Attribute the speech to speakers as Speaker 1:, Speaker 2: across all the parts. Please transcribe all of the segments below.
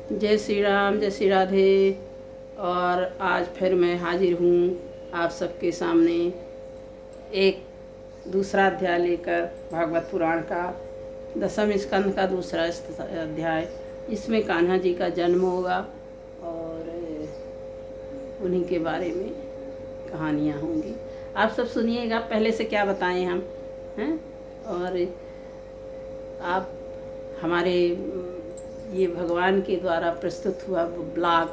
Speaker 1: जय श्री राम, जय श्री राधे। और आज फिर मैं हाजिर हूँ आप सबके सामने एक दूसरा अध्याय लेकर, भागवत पुराण का 10वें स्कंद का दूसरा अध्याय। इसमें कान्हा जी का जन्म होगा और उन्हीं के बारे में कहानियाँ होंगी। आप सब सुनिएगा। पहले से क्या बताएं हम हैं, और आप हमारे ये भगवान के द्वारा प्रस्तुत हुआ ब्लॉग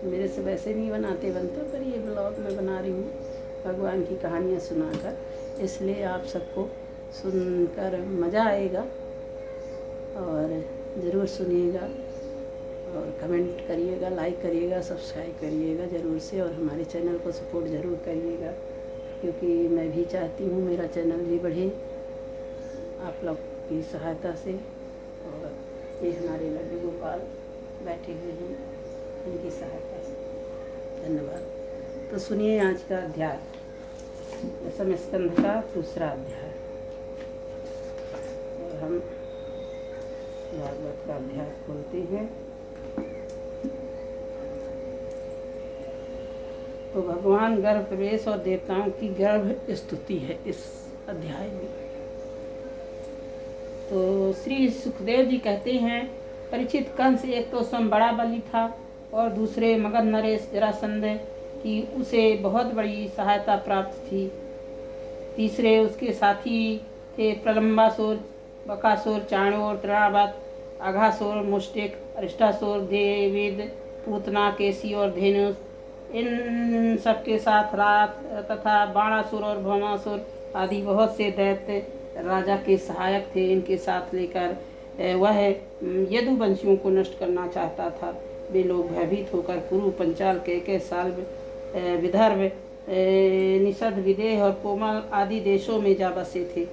Speaker 1: मेरे से वैसे नहीं बनता, पर ये ब्लॉग मैं बना रही हूँ भगवान की कहानियाँ सुनाकर, इसलिए आप सबको सुनकर मज़ा आएगा और ज़रूर सुनिएगा और कमेंट करिएगा, लाइक करिएगा, सब्सक्राइब करिएगा ज़रूर से, और हमारे चैनल को सपोर्ट ज़रूर करिएगा, क्योंकि मैं भी चाहती हूँ मेरा चैनल भी बढ़े आप लोग की सहायता से। और ये हमारे लड्डू गोपाल बैठे हुए हैं, इनकी सहायता से। धन्यवाद। तो सुनिए आज का अध्याय, 10वें स्कंध का दूसरा अध्याय। और हम भागवत का अध्याय खोलते हैं। तो भगवान गर्भ प्रवेश और देवताओं की गर्भ स्तुति है इस अध्याय में। तो श्री सुखदेव जी कहते हैं, परीक्षित, कंस एक तो स्वयं बड़ा बली था और दूसरे मगध नरेश जरासंध की उसे बहुत बड़ी सहायता प्राप्त थी। तीसरे उसके साथी थे प्रलंबासुर, बकासुर, चाणूर, तृणावत, अघासुर, मुष्टिक, अरिष्टासुर, देविद, पूतना, केसी और धेनु। इन सबके साथ रात तथा बाणासुर और भौमासुर आदि बहुत से दैत्य राजा के सहायक थे। इनके साथ लेकर वह यदुवंशियों को नष्ट करना चाहता था। वे लोग भयभीत होकर कुरु, पंचाल, केकय, साल्व, विदर्भ, निषद, विदेह और कोमल आदि देशों में जा बसे थे।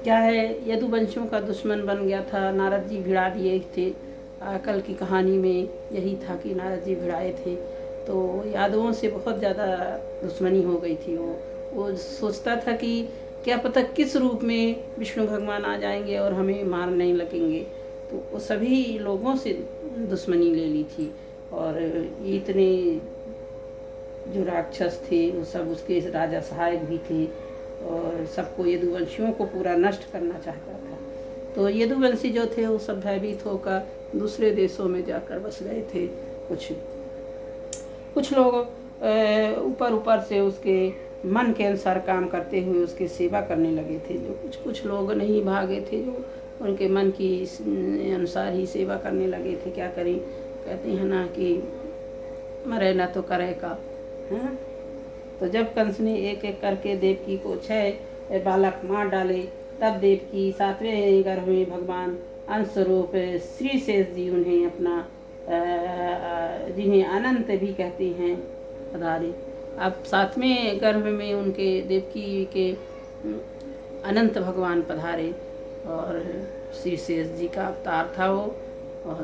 Speaker 1: क्या है, यदुवंशियों का दुश्मन बन गया था। नारद जी भिड़ा दिए थे। कल की कहानी में यही था कि नारद जी भिड़ाए थे, तो यादवों से बहुत ज़्यादा दुश्मनी हो गई थी। वो सोचता था कि क्या पता किस रूप में विष्णु भगवान आ जाएंगे और हमें मारने लगेंगे। तो वो सभी लोगों से दुश्मनी ले ली थी, और इतने जो राक्षस थे वो सब उसके राजा सहायक भी थे, और सबको यदुवंशियों को पूरा नष्ट करना चाहता था। तो यदुवंशी जो थे वो सब भयभीत होकर दूसरे देशों में जाकर बस गए थे। कुछ लोग ऊपर से उसके मन के अनुसार काम करते हुए उसकी सेवा करने लगे थे। जो कुछ लोग नहीं भागे थे, जो उनके मन की अनुसार ही सेवा करने लगे थे। क्या करें, कहते हैं ना कि मरे ना तो करे का है। तो जब कंस ने एक एक करके देवकी को 6 बालक मार डाले, तब देवकी 7वें गर्भ में भगवान अंश रूप श्री शेष जी उन्हें अपना जिन्हें अनंत भी कहते हैं पधारे। अब 7वें गर्भ में उनके देवकी के अनंत भगवान पधारे, और श्री शेष जी का अवतार था वो, और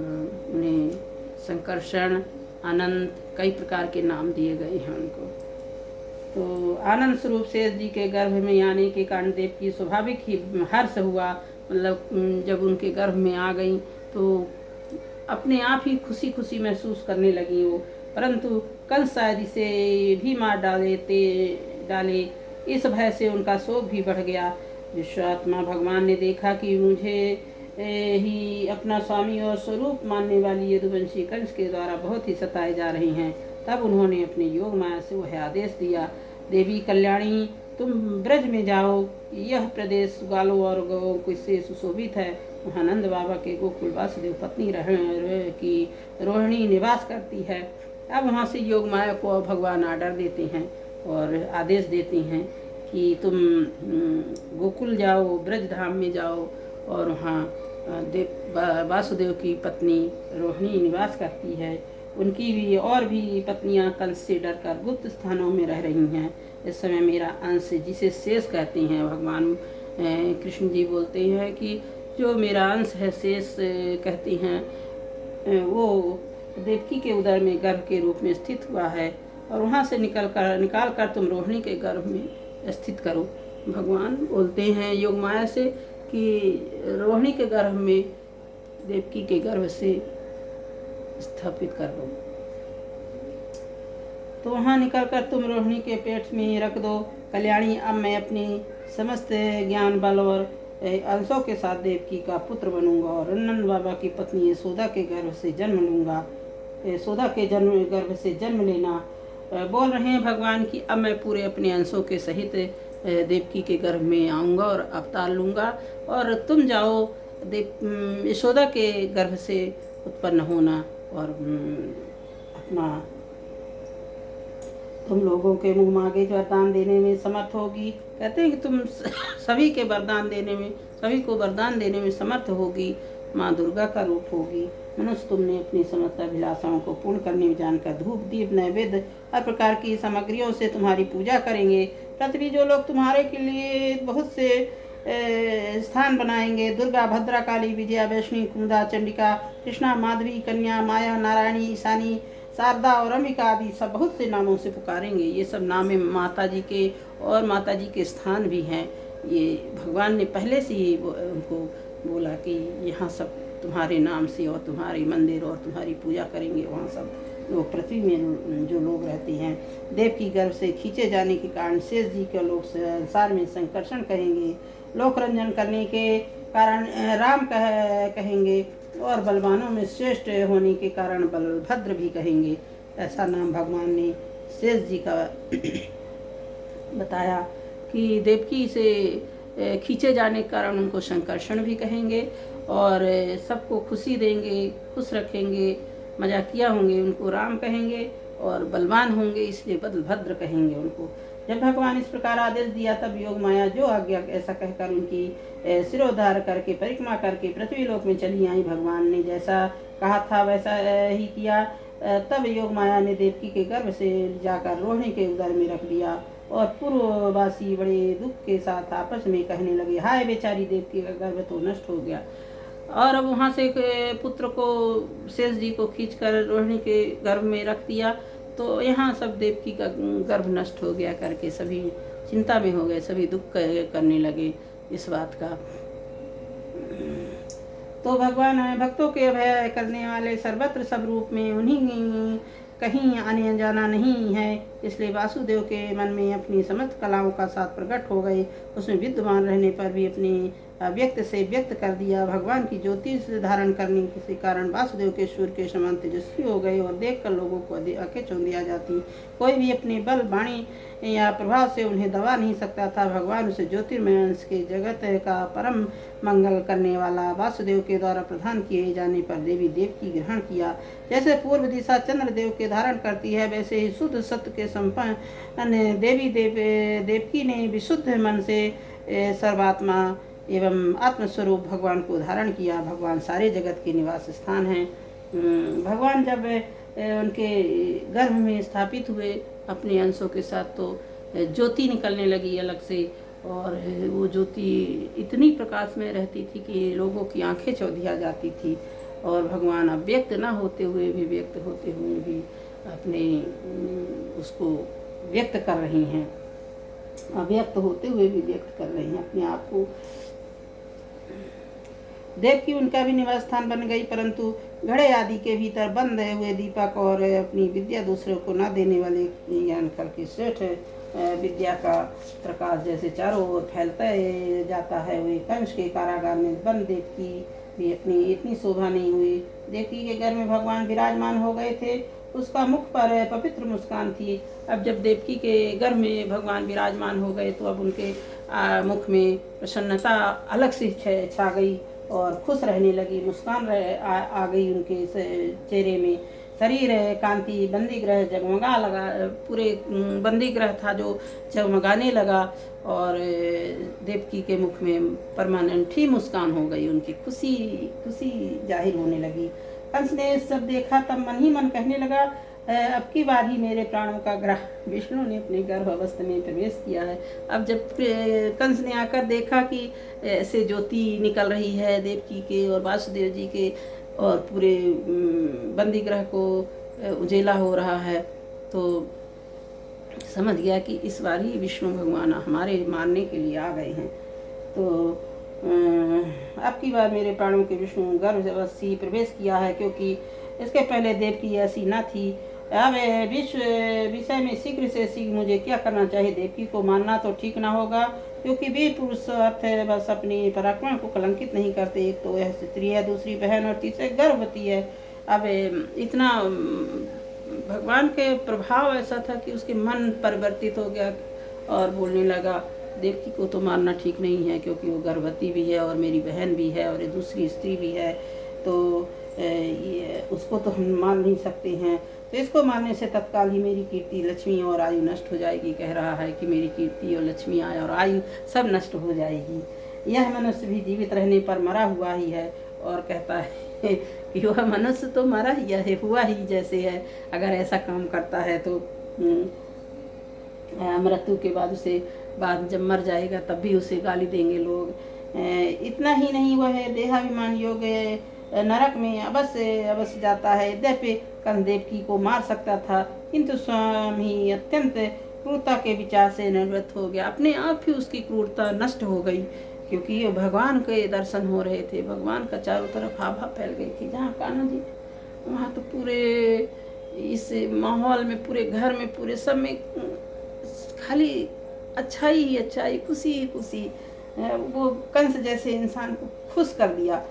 Speaker 1: उन्हें संकर्षण, अनंत, कई प्रकार के नाम दिए गए हैं उनको। तो आनंद स्वरूप शेष जी के गर्भ में आने के कारण देवकी स्वाभाविक ही हर्ष हुआ। मतलब जब उनके गर्भ में आ गई तो अपने आप ही खुशी खुशी महसूस करने लगी वो। परंतु कंस शायद इसे भी मार डाले। इस भय से उनका शोक भी बढ़ गया। विश्वात्मा भगवान ने देखा कि मुझे ही अपना स्वामी और स्वरूप मानने वाली यदुवंशी कंस के द्वारा बहुत ही सताए जा रही हैं। तब उन्होंने अपने योग माया से वह आदेश दिया, देवी कल्याणी, तुम ब्रज में जाओ। यह प्रदेश ग्वालों और गौों को इससे सुशोभित है। वहाँ नंद बाबा के गोकुल वासुदेव पत्नी की रोहिणी निवास करती है। अब वहाँ से योग माया को भगवान आर्डर देते हैं और आदेश देते हैं कि तुम गोकुल जाओ, ब्रज धाम में जाओ, और वहाँ वासुदेव की पत्नी रोहिणी निवास करती है। उनकी भी और भी पत्नियां कंस से डरकर गुप्त स्थानों में रह रही हैं। इस समय मेरा अंश, जिसे शेष कहते हैं, भगवान कृष्ण जी बोलते हैं कि जो मेरा अंश है, शेष कहते हैं, वो देवकी के उदर में गर्भ के रूप में स्थित हुआ है, और वहाँ से निकाल कर तुम रोहिणी के गर्भ में स्थित करो। भगवान बोलते हैं योग माया से कि रोहिणी के गर्भ में देवकी के गर्भ से स्थापित कर दो। तो वहाँ निकल कर तुम रोहिणी के पेट में रख दो। कल्याणी, अब मैं अपनी समस्त ज्ञान बल और अंशों के साथ देवकी का पुत्र बनूंगा और नंद बाबा की पत्नी यशोदा के गर्भ से जन्म लूंगा। यशोदा के गर्भ से जन्म लेना। बोल रहे हैं भगवान की अब मैं पूरे अपने अंशों के सहित देवकी के गर्भ में आऊँगा और अवतार लूँगा और तुम जाओ यशोदा के गर्भ से उत्पन्न होना और अपना तुम लोगों के मुँह मांगे वरदान देने में समर्थ होगी। कहते हैं कि तुम सभी के वरदान देने में, सभी को वरदान देने में समर्थ होगी। माँ दुर्गा का रूप होगी। मनुष्य तुमने अपनी समस्त अभिलाषाओं को पूर्ण करने में जानकर धूप दीप नैवेद्य हर प्रकार की सामग्रियों से तुम्हारी पूजा करेंगे। पृथ्वी जो लोग तुम्हारे के लिए बहुत से स्थान बनाएंगे, दुर्गा, भद्रा, काली, विजया, वैष्णवी, कुमुदा, चंडिका, कृष्णा, माधवी, कन्या, माया, नारायणी, ईशानी, शारदा और अंबिका आदि सब बहुत से नामों से पुकारेंगे। ये सब नाम माता जी के और माता जी के स्थान भी हैं। ये भगवान ने पहले से ही उनको बोला कि यहाँ सब तुम्हारे नाम से और तुम्हारे मंदिर और तुम्हारी पूजा करेंगे। वहाँ सब लोग, पृथ्वी में जो लोग रहते हैं, देव की गर्भ से खींचे जाने के कारण शेष जी के लोग संसार में संकर्षण कहेंगे। लोक रंजन करने के कारण राम कहेंगे और बलवानों में श्रेष्ठ होने के कारण बलभद्र भी कहेंगे। ऐसा नाम भगवान ने शेष जी का बताया कि देवकी से खींचे जाने के कारण उनको संकर्षण भी कहेंगे और सबको खुशी देंगे, खुश रखेंगे, मजाकिया होंगे उनको राम कहेंगे और बलवान होंगे इसलिए बलभद्र कहेंगे उनको। जब भगवान इस प्रकार आदेश दिया तब योग माया जो आज्ञा ऐसा कहकर उनकी सिरोद्धार करके परिक्रमा करके पृथ्वी लोक में चली आई। भगवान ने जैसा कहा था वैसा ही किया। तब योग माया ने देवकी के गर्भ से जाकर रोहिणी के उदर में रख दिया और पूर्ववासी बड़े दुख के साथ आपस में कहने लगे, हाय बेचारी देवकी का गर्भ तो नष्ट हो गया। और अब वहाँ से पुत्र को शेष जी को खींचकर रोहिणी के गर्भ में रख दिया। तो यहाँ सब देवकी का गर्भ नष्ट हो गया करके सभी चिंता में हो गए, सभी दुख करने लगे इस बात का। तो भगवान भक्तों के अभय करने वाले सर्वत्र सब रूप में उन्हीं कहीं आने जाना नहीं है, इसलिए वासुदेव के मन में अपनी समस्त कलाओं का साथ प्रकट हो गए। उसमें विद्यमान रहने पर भी अपने व्यक्त से व्यक्त कर दिया। भगवान की ज्योति धारण करने के कारण वासुदेव के सूर्य के समान तेजस्वी हो गए और देखकर लोगों को आंखें चौंधिया जाती। कोई भी अपने बल वाणी या प्रभाव से उन्हें दबा नहीं सकता था। भगवान उसे ज्योतिर्मय अंश के जगत का परम मंगल करने वाला वासुदेव के द्वारा प्रदान किए जाने पर देवी देवकी ग्रहण किया। जैसे पूर्व दिशा चंद्रदेव के धारण करती है, वैसे ही शुद्ध सत्य के संपन्न देवी देवकी ने विशुद्ध मन से सर्वात्मा एवं आत्मस्वरूप भगवान को धारण किया। भगवान सारे जगत के निवास स्थान हैं। भगवान जब उनके गर्भ में स्थापित हुए अपने अंशों के साथ, तो ज्योति निकलने लगी अलग से और वो ज्योति इतनी प्रकाश में रहती थी कि लोगों की आंखें चौंधिया जाती थी। और भगवान अव्यक्त न होते हुए भी, व्यक्त होते हुए भी अपने उसको व्यक्त कर रही हैं, अव्यक्त होते हुए भी व्यक्त कर रही हैं अपने आप को। देवकी उनका भी निवास स्थान बन गई, परंतु घड़े आदि के भीतर बंद हुए दीपक और अपनी विद्या दूसरों को न देने वाले ज्ञान कल की श्रेष्ठ विद्या का प्रकाश जैसे चारों ओर फैलता जाता है, वे कंस के कारागार में बंद देवकी भी अपनी इतनी शोभा नहीं हुई। देवकी के घर में भगवान विराजमान हो गए थे, उसका मुख पर पवित्र मुस्कान थी। अब जब देवकी के घर में भगवान विराजमान हो गए तो अब उनके मुख में प्रसन्नता अलग से छा गई और खुश रहने लगी। मुस्कान आ गई उनके चेहरे में। शरीर कांति बंदी ग्रह जगमगा लगा, पूरे बंदी ग्रह था जो जगमगाने लगा और देवकी के मुख में परमानेंट ही मुस्कान हो गई। उनकी खुशी जाहिर होने लगी। कंस ने सब देखा तब मन ही मन कहने लगा, अब की बार ही मेरे प्राणों का ग्रह विष्णु ने अपने गर्भ अवस्था में प्रवेश किया है। अब जब कंस ने आकर देखा कि ऐसे ज्योति निकल रही है देवकी के और वासुदेव जी के और पूरे बंदी ग्रह को उजेला हो रहा है, तो समझ गया कि इस बार ही विष्णु भगवान हमारे मारने के लिए आ गए हैं। तो आपकी बार मेरे प्राणों के विष्णु गर्भवती प्रवेश किया है, क्योंकि इसके पहले देव की ऐसी न थी। अब विश्व विषय में शीघ्र से शीघ्र मुझे क्या करना चाहिए? देवकी को मानना तो ठीक न होगा, क्योंकि वे पुरुष अर्थ बस अपनी पराक्रम को कलंकित नहीं करते। एक तो वह स्त्री है, दूसरी बहन और तीसरे गर्भवती है। अब इतना भगवान के प्रभाव ऐसा था कि उसके मन परिवर्तित हो गया और बोलने लगा, देवकी को तो मारना ठीक नहीं है, क्योंकि वो गर्भवती भी है और मेरी बहन भी है और ये दूसरी स्त्री भी है, तो ये उसको तो हम मान नहीं सकते हैं। तो इसको मारने से तत्काल ही मेरी कीर्ति, लक्ष्मी और आयु नष्ट हो जाएगी। कह रहा है कि मेरी कीर्ति और लक्ष्मी आय और आयु सब नष्ट हो जाएगी। यह मनुष्य भी जीवित रहने पर मरा हुआ ही है, और कहता है कि वह मनुष्य तो मरा ही है, हुआ ही जैसे है। अगर ऐसा काम करता है तो मृत्यु के बाद उसे जब मर जाएगा तब भी उसे गाली देंगे लोग। इतना ही नहीं, वह देहाभिमान योग नरक में अवश्य जाता है। यद्यपि कंसदेवकी को मार सकता था, किंतु स्वयं ही अत्यंत क्रूरता के विचार से निवृत्त हो गया। अपने आप ही उसकी क्रूरता नष्ट हो गई, क्योंकि भगवान के दर्शन हो रहे थे। भगवान का चारों तरफ आभा फैल गई थी। जहाँ कान्हा जी, वहाँ तो पूरे इस माहौल में, पूरे घर में, पूरे सब में खाली अच्छाई ही अच्छाई, खुशी ही खुशी। वो कंस जैसे इंसान को खुश कर दिया।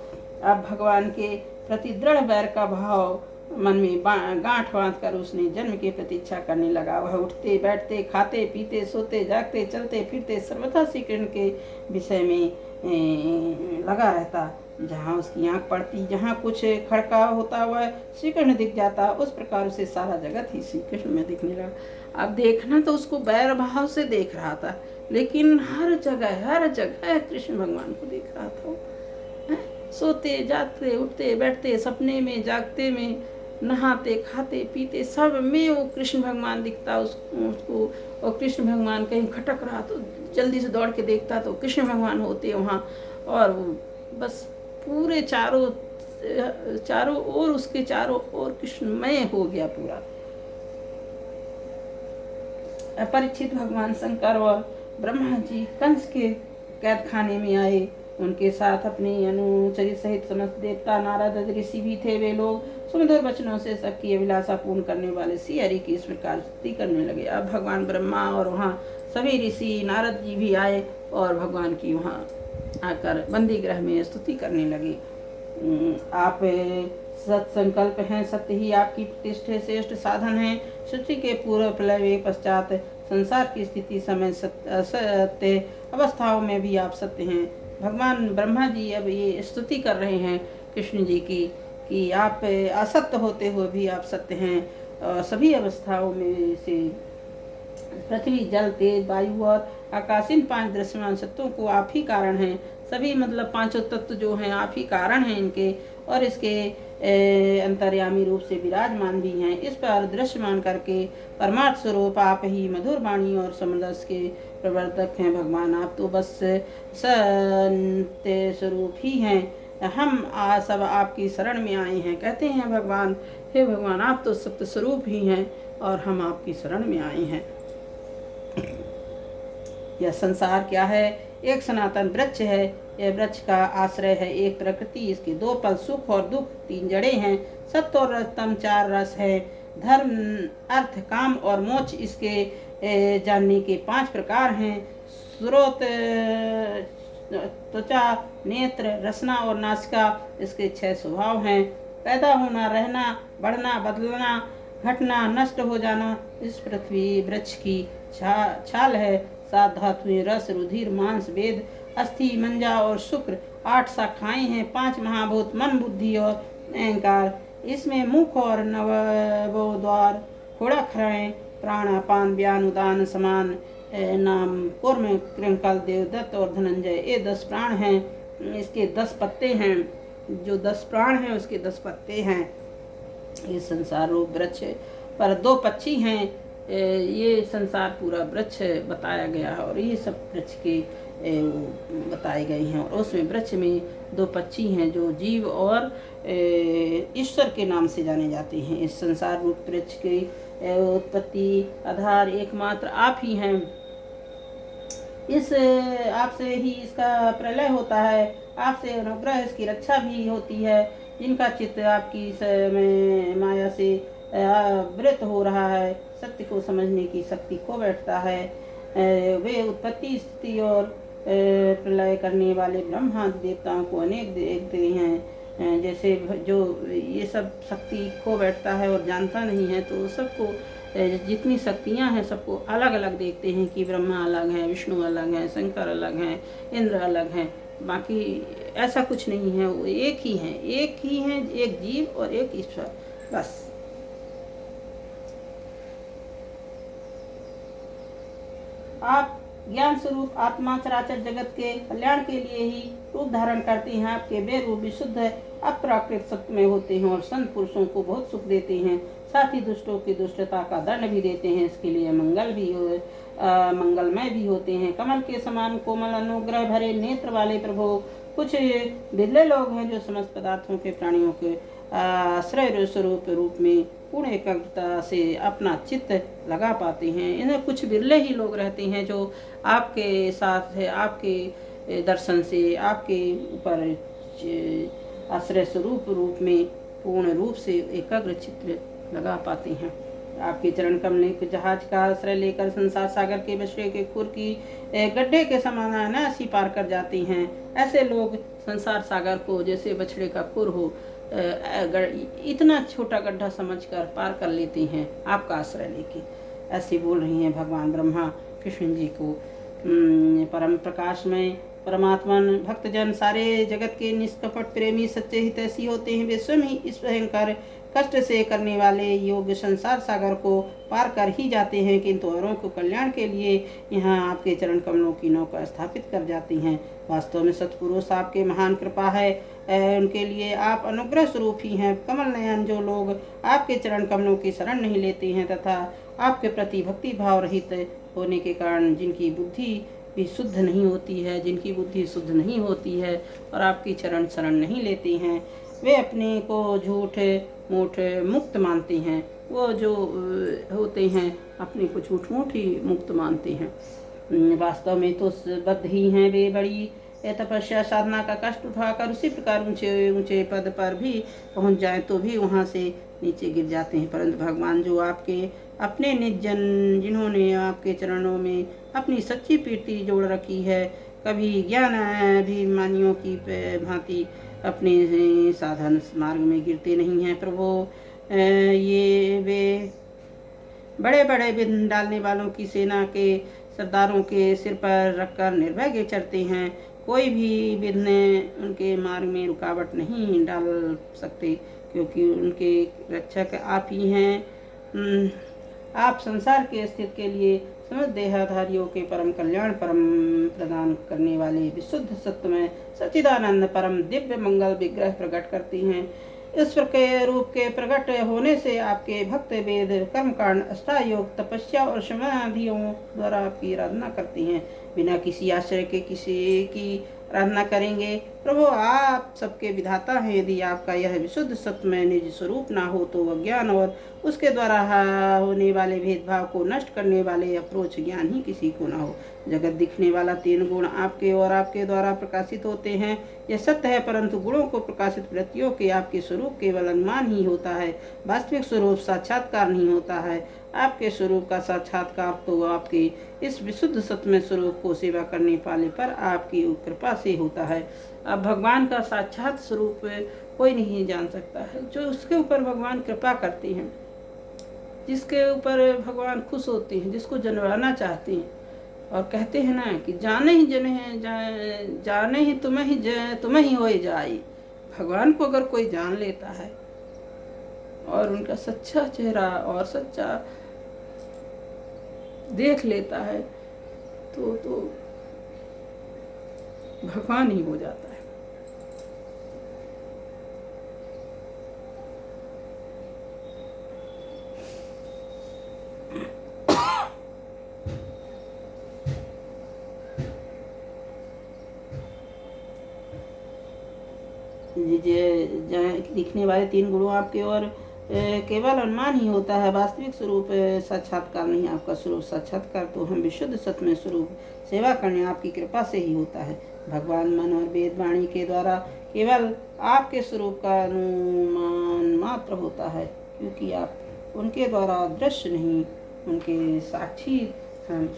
Speaker 1: अब भगवान के प्रति दृढ़ वैर का भाव मन में गांठ बांध कर उसने जन्म की प्रतीक्षा करने लगा। वह उठते बैठते, खाते पीते, सोते जागते, चलते फिरते सर्वथा श्री कृष्ण के विषय में लगा रहता। जहाँ उसकी आंख पड़ती, जहाँ कुछ खड़का होता, वह श्री कृष्ण दिख जाता। उस प्रकार उसे सारा जगत ही श्री कृष्ण में दिखने लगा। अब देखना तो उसको बैर भाव से देख रहा था, लेकिन हर जगह कृष्ण भगवान को देख रहा था। सोते जागते, उठते बैठते, सपने में, जागते में, नहाते खाते पीते, सब में वो कृष्ण भगवान दिखता उसको। और कृष्ण भगवान कहीं खटक रहा तो जल्दी से दौड़ के देखता तो कृष्ण भगवान होते वहाँ। और वो बस पूरे चारों ओर, उसके चारों ओर कृष्णमय हो गया पूरा। परीक्षित भगवान शंकर और ब्रह्मा जी कंस के कैद खाने में आए। उनके साथ अपने अनुचरी सहित समस्त देवता, नारद ऋषि भी थे। वे लोग सुमधुर वचनों से सबकी अभिलाषा पूर्ण करने वाले श्री हरि की इस प्रकार स्तुति करने लगे। अब भगवान ब्रह्मा और वहाँ सभी ऋषि नारद जी भी आए और भगवान की वहाँ आकर बंदी गृह में स्तुति करने लगे। आप सत्संकल्प हैं, सत्य ही आपकी प्रतिष्ठा श्रेष्ठ साधन है। सृष्टि के पूर्व प्रलय पश्चात संसार की स्थिति समय सत्य अवस्थाओं में भी आप सत्य हैं। भगवान ब्रह्मा जी अब ये स्तुति कर रहे हैं कृष्ण जी की कि आप असत्य होते हुए भी आप सत्य हैं। सभी अवस्थाओं में से पृथ्वी, जल, तेज, वायु और आकाश, इन 5 दृश्यमान सत्यों को आप ही कारण हैं। सभी मतलब 5 तत्व जो हैं आप ही कारण हैं इनके, और इसके अंतर्यामी रूप से विराजमान भी हैं। इस पर दृश्यमान करके परमार्थ स्वरूप आप ही मधुर वाणी और समरस के प्रवर्तक हैं। भगवान आप तो बस सत्य स्वरूप ही हैं। हम सब आपकी शरण में आए हैं। कहते हैं भगवान, हे भगवान आप तो सत्य स्वरूप ही हैं और हम आपकी शरण में आए हैं। यह संसार क्या है? एक सनातन वृक्ष है। यह वृक्ष का आश्रय है एक प्रकृति, इसके 2 पल सुख और दुख, 3 जड़ें हैं। सत्य और रजतम 4 रस है। धर्म, अर्थ, काम और मोक्ष इसके जानने के 5 प्रकार हैं। स्रोत, त्वचा, नेत्र, रसना और नासिका इसके 6 स्वभाव हैं। पैदा होना, रहना, बढ़ना, बदलना, घटना, नष्ट हो जाना इस पृथ्वी वृक्ष की छाल है। 7 धातुएं, रस, रुधिर, मांस, वेद, अस्थि, मंजा और शुक्र। 8 शाखाएं हैं। 5 महाभूत, मन, बुद्धि और अहंकार। इसमें मुख और नवोद्वार, खोड़ाखराएं, प्राण, अपान, व्यान, उदान, समान, नाम, कूर्म, कृंकल, देवदत्त और धनंजय, ये 10 प्राण हैं। इसके 10 पत्ते हैं। जो 10 प्राण हैं उसके 10 पत्ते हैं। ये संसार रूप वृक्ष पर 2 पक्षी हैं। ये संसार पूरा वृक्ष बताया गया है और ये सब वृक्ष के बताए गए हैं। और उसमें वृक्ष में 2 पक्षी हैं जो जीव और ईश्वर के नाम से जाने जाते हैं। इस संसार रूप वृक्ष की उत्पत्ति, आधार एकमात्र आप ही हैं। इस आपसे ही इसका प्रलय होता है, आपसे अनुग्रह इसकी रक्षा भी होती है। जिनका चित्त आपकी में माया से आवृत हो रहा है, सत्य को समझने की शक्ति खो बैठता है, वे उत्पत्ति स्थिति और प्रलय करने वाले ब्रह्मा देवताओं को अनेक देखते हैं। जैसे जो ये सब शक्ति खो बैठता है और जानता नहीं है, तो सबको जितनी शक्तियां हैं सबको अलग अलग देखते हैं कि ब्रह्मा अलग है, विष्णु अलग है, शंकर अलग हैं, इंद्र अलग हैं। बाकी ऐसा कुछ नहीं है, वो एक ही हैं, एक जीव और एक ईश्वर, बस। आप ज्ञान स्वरूप आत्मा चराचर जगत के कल्याण के लिए ही रूप धारण करते हैं। आपके वे रूप विशुद्ध अप्राकृत सत्य में होते हैं और संत पुरुषों को बहुत सुख देते हैं, साथ ही दुष्टों की दुष्टता का दंड भी देते हैं। इसके लिए मंगलमय भी होते हैं। कमल के समान कोमल अनुग्रह भरे नेत्र वाले प्रभु, कुछ बिरले लोग हैं जो समस्त पदार्थों के प्राणियों के आश्रय स्वरूप रूप में पूर्ण एकाग्रता से अपना चित्त लगा पाते हैं। इन्हें कुछ बिरले ही लोग रहते हैं जो आपके साथ है, आपके दर्शन से आपके ऊपर आश्रय स्वरूप रूप में पूर्ण रूप से एकाग्र चित्त लगा पाते हैं। आपके चरण कमल के जहाज का आश्रय लेकर संसार सागर के बछड़े के खुर की गड्ढे के समान अनायास ही पार कर जाते हैं। ऐसे लोग संसार सागर को जैसे बछड़े का खुर हो इतना छोटा गड्ढा समझकर पार कर लेते हैं आपका आश्रय लेके। ऐसे बोल रही हैं भगवान ब्रह्मा कृष्ण जी को। परम प्रकाश में परमात्मन भक्तजन सारे जगत के निष्कपट प्रेमी सच्चे हितैषी होते हैं। वे स्वयं ही इस भयंकर कष्ट से करने वाले योग संसार सागर को पार कर ही जाते हैं, किंतु औरों को कल्याण के लिए यहाँ आपके चरण कमलों की नौका स्थापित कर जाती हैं। वास्तव में सतपुरुष आपके महान कृपा है, उनके लिए आप अनुग्रह स्वरूप ही हैं। कमल नयन जो लोग आपके चरण कमलों की शरण नहीं लेते हैं तथा आपके प्रति भक्ति भाव रहित होने के कारण जिनकी बुद्धि भी शुद्ध नहीं होती है, जिनकी बुद्धि शुद्ध नहीं होती है और आपकी चरण शरण नहीं लेते हैं, वे अपने को झूठ मूठ मुक्त मानते हैं। वो जो होते हैं अपने को झूठ मूठ ही मुक्त मानते हैं। वास्तव में तो बद्ध ही हैं वे। बड़ी तपस्या साधना का कष्ट उठाकर उसी प्रकार ऊंचे ऊंचे पद पर भी पहुंच जाए तो भी वहां से नीचे गिर जाते हैं। परंतु भगवान जो आपके अपने निज जन, जिन्होंने आपके चरणों में अपनी सच्ची प्रीति जोड़ रखी है, कभी ज्ञान अभिमानियों की भांति अपने साधन मार्ग में गिरते नहीं हैं। प्रभु ये वे बड़े बड़े विघ्न डालने वालों की सेना के सरदारों के सिर पर रखकर निर्भय चढ़ते हैं। कोई भी विघ्न उनके मार्ग में रुकावट नहीं डाल सकते, क्योंकि उनके रक्षक आप ही हैं। आप संसार के अस्तित्व के लिए समस्त देहधारियों के परम कल्याण परम प्रदान करने वाले विशुद्ध सत्य में सच्चिदानंद परम दिव्य मंगल विग्रह प्रकट करती हैं। इस प्रकार रूप के प्रकट होने से आपके भक्त वेद कर्मकांड अष्टायोग तपस्या और समाधियों द्वारा आपकी आराधना करते हैं। बिना किसी आश्रय के किसी की आराधना करेंगे। प्रभु आप सबके विधाता हैं। यदि आपका यह विशुद्ध सत्य में निज स्वरूप ना हो तो अज्ञान और उसके द्वारा होने वाले भेदभाव को नष्ट करने वाले अप्रोच ज्ञान ही किसी को ना हो। जगत दिखने वाला 3 गुण आपके और आपके द्वारा प्रकाशित होते हैं, यह सत्य है, परंतु गुणों को प्रकाशित वृत्तियों के आपके स्वरूप केवल अनुमान ही होता है, वास्तविक स्वरूप साक्षात्कार नहीं होता है। आपके स्वरूप का साक्षात्कार तो आपके इस विशुद्ध सत्य स्वरूप को सेवा करने पाले पर आपकी कृपा से होता है। अब भगवान का साक्षात स्वरूप कोई नहीं जान सकता है। जो उसके ऊपर भगवान कृपा करते हैं, जिसके ऊपर भगवान खुश होते हैं, जिसको जनवाना चाहते हैं और कहते हैं ना कि जाने ही जाने ही तुम्हें ही होए जाए। भगवान को अगर कोई जान लेता है और उनका सच्चा चेहरा और सच्चा देख लेता है तो भगवान ही हो जाता है। दिखने वाले 3 गुणों आपके और केवल अनुमान ही होता है, वास्तविक स्वरूप साक्षात्कार नहीं। आपका स्वरूप साक्षात्कार तो हम विशुद्ध सत्य स्वरूप सेवा करने आपकी कृपा से ही होता है। भगवान मन और वेद वाणी के द्वारा केवल आपके स्वरूप का अनुमान मात्र होता है, क्योंकि आप उनके द्वारा दृश्य नहीं, उनके साक्षी हैं।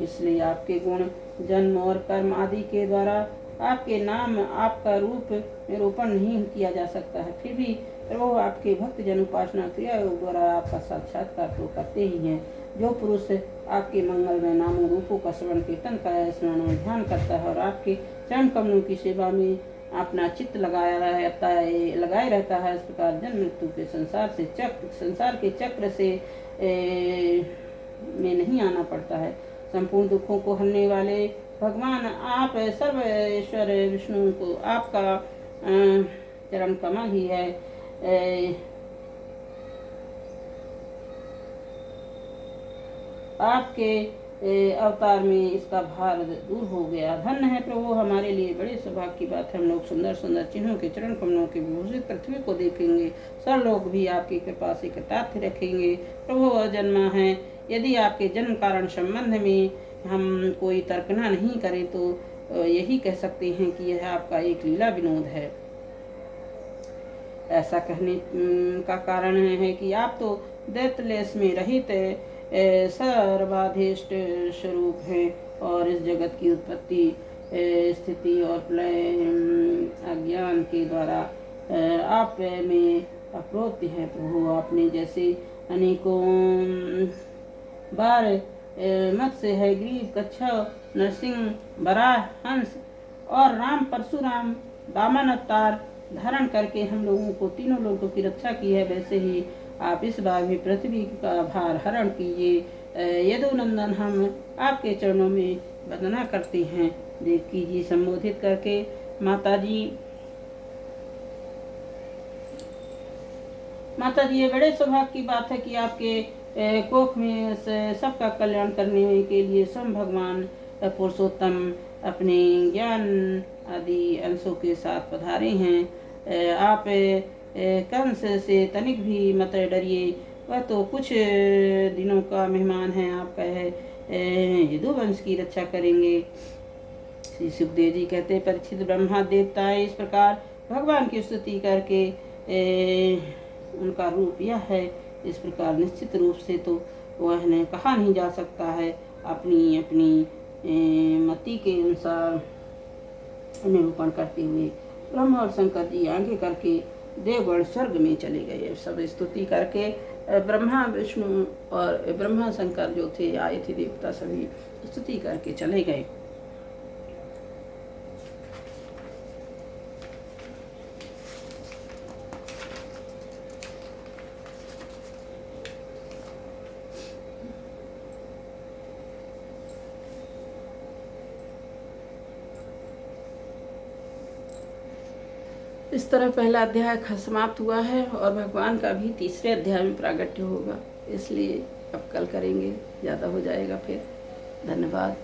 Speaker 1: इसलिए आपके गुण, जन्म और कर्म आदि के द्वारा आपके नाम, आपका रूप निरूपण नहीं किया जा सकता है। फिर भी प्रभु आपके भक्त जन उपासना क्रिया योग द्वारा आपका साक्षात्कार तो करते ही हैं। जो पुरुष आपके मंगलमय नामों रूपों का श्रवण कीर्तन का स्मरण और ध्यान करता है और आपके चरण कमलों की सेवा में अपना चित्त लगाए रहता है, इस प्रकार जन्म मृत्यु के संसार के चक्र से में नहीं आना पड़ता है। संपूर्ण दुखों को हरने वाले भगवान आप सर्वेश्वर विष्णु को आपका चरण कमल ही है। आपके अवतार में इसका भार दूर हो गया। धन्य है प्रभु, हमारे लिए बड़े सौभाग्य की बात है। हम लोग सुंदर सुंदर चिन्हों के चरण कमलों के विभूषित पृथ्वी को देखेंगे। सब लोग भी आपकी कृपा से कृतार्थ रखेंगे। प्रभु अजन्मा है। यदि आपके जन्म कारण संबंध में हम कोई तर्कना नहीं करें तो यही कह सकते हैं कि यह आपका एक लीला विनोद है। ऐसा कहने का कारण है कि आप तो दैत्यलेश में रहित सर्वाधिष्ट स्वरूप हैं और इस जगत की उत्पत्ति, स्थिति और प्रलय अज्ञान के द्वारा आप में अप्रोक्ति है। प्रभु आपने जैसे अनेकों बार मत्स्य है, ग्रीव, कच्छप, नरसिंह, वराह, हंस और राम परशुराम वामन अवतार धारण करके हम लोगों को तीनों लोगों की रक्षा की है, वैसे ही आप इस बार भी पृथ्वी का भार हरण कीजिए। यदुनंदन, हम आपके चरणों में वंदना करते हैं। देवकी जी संबोधित करके माता जी ये बड़े सौभाग्य की बात है कि आपके कोख में सबका कल्याण करने के लिए स्वयं भगवान पुरुषोत्तम अपने ज्ञान आदि अंशों के साथ पधारे हैं। आप कंस से तनिक भी मत डरिए, वह तो कुछ दिनों का मेहमान है। आपका यदुवंश की रक्षा करेंगे। श्री सुखदेव जी कहते, परीक्षित ब्रह्मा देवताएं इस प्रकार भगवान की स्तुति करके उनका रूप यह है, इस प्रकार निश्चित रूप से तो वह कहा नहीं जा सकता है। अपनी अपनी मति के अनुसार निरूपण करते हुए ब्रह्मा और शंकर जी आगे करके देवगण स्वर्ग में चले गए। सब स्तुति करके ब्रह्मा विष्णु और ब्रह्मा शंकर जो थे आए थे देवता, सभी स्तुति करके चले गए। इस तरह पहला अध्याय समाप्त हुआ है और भगवान का भी तीसरे अध्याय में प्रागट्य होगा, इसलिए अब कल करेंगे, ज़्यादा हो जाएगा फिर। धन्यवाद।